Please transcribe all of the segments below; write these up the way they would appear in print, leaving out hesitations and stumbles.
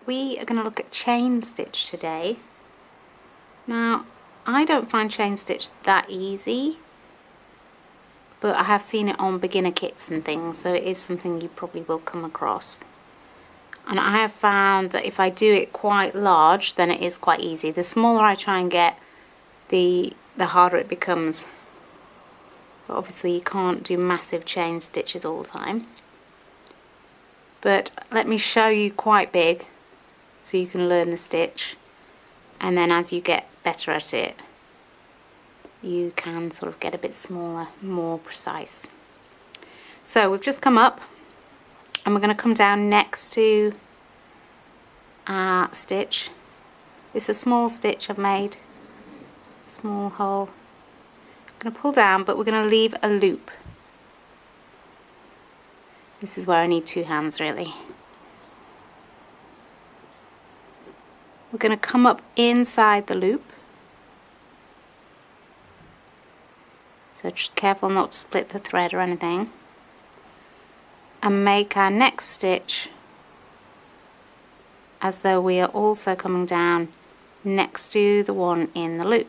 we are going to look at chain stitch today. Now, I don't find chain stitch that easy, but I have seen it on beginner kits and things, so it is something you probably will come across. And I have found that if I do it quite large, then it is quite easy. The smaller I try and get, the harder it becomes. But obviously you can't do massive chain stitches all the time. But let me show you quite big, so you can learn the stitch. And then as you get better at it, you can sort of get a bit smaller, more precise. So we've just come up, and we're going to come down next to our stitch. It's a small stitch I've made, small hole. I'm going to pull down, but we're going to leave a loop. This is where I need two hands really. We're going to come up inside the loop. So just careful not to split the thread or anything. And make our next stitch as though we are also coming down next to the one in the loop.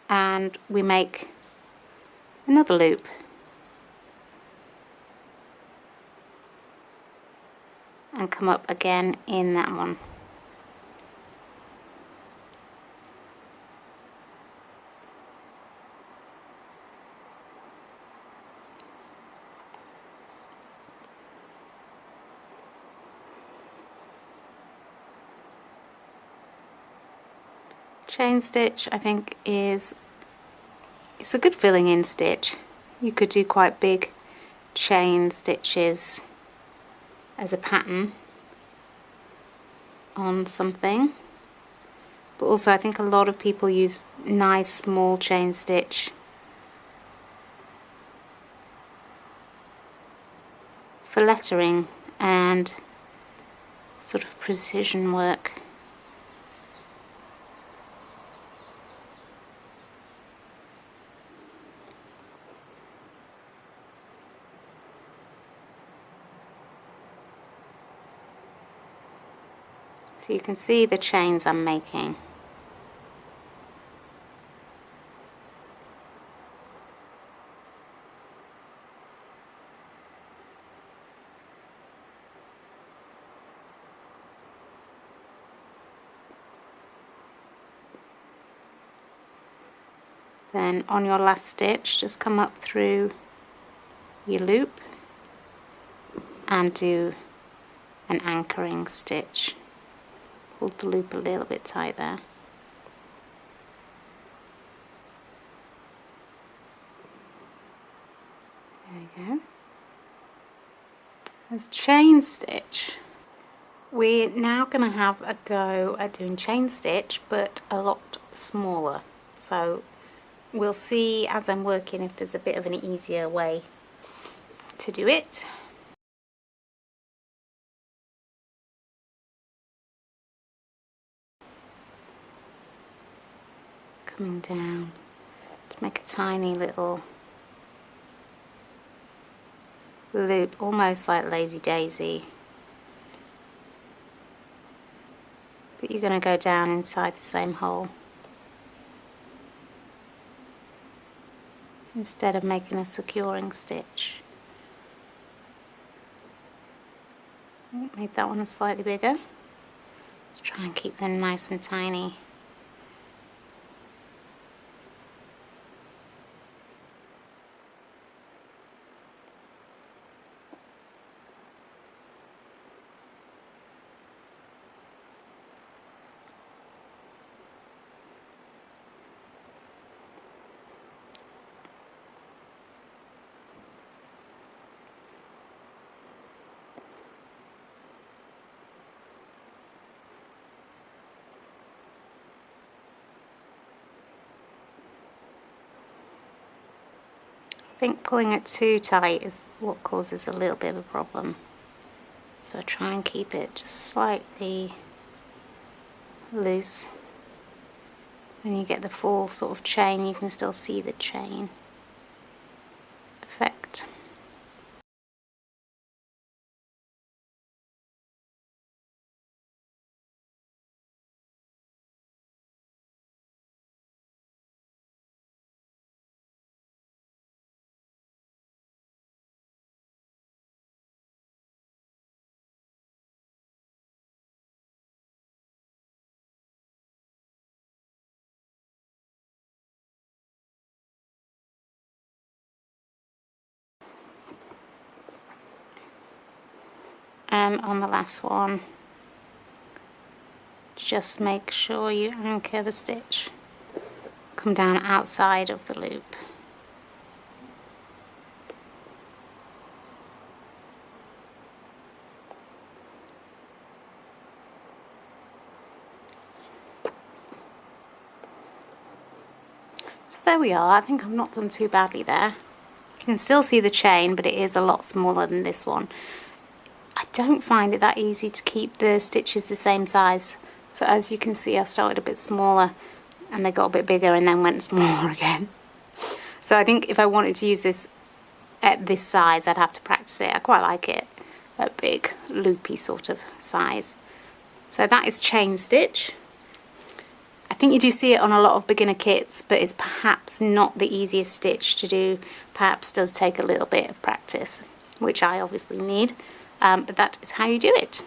And we make another loop. And come up again in that one. Chain stitch, I think, it's a good filling in stitch. You could do quite big chain stitches as a pattern on something, but also I think a lot of people use nice small chain stitch for lettering and sort of precision work. So you can see the chains I'm making. Then on your last stitch, just come up through your loop and do an anchoring stitch. Hold the loop a little bit tight there. There we go. There's chain stitch. We're now going to have a go at doing chain stitch, but a lot smaller. So we'll see as I'm working if there's a bit of an easier way to do it. Coming down to make a tiny little loop, almost like Lazy Daisy, but you're going to go down inside the same hole instead of making a securing stitch. Made that one slightly bigger. Let's try and keep them nice and tiny. I think pulling it too tight is what causes a little bit of a problem. So try and keep it just slightly loose. When you get the full sort of chain, you can still see the chain. And on the last one, just make sure you anchor the stitch, come down outside of the loop. So there we are. I think I've not done too badly there. You can still see the chain, but it is a lot smaller than this one. I don't find it that easy to keep the stitches the same size. So as you can see, I started a bit smaller and they got a bit bigger and then went smaller again. So I think if I wanted to use this at this size, I'd have to practice it. I quite like it, a big loopy sort of size. So that is chain stitch. I think you do see it on a lot of beginner kits, but it's perhaps not the easiest stitch to do. Perhaps does take a little bit of practice, which I obviously need, but that is how you do it.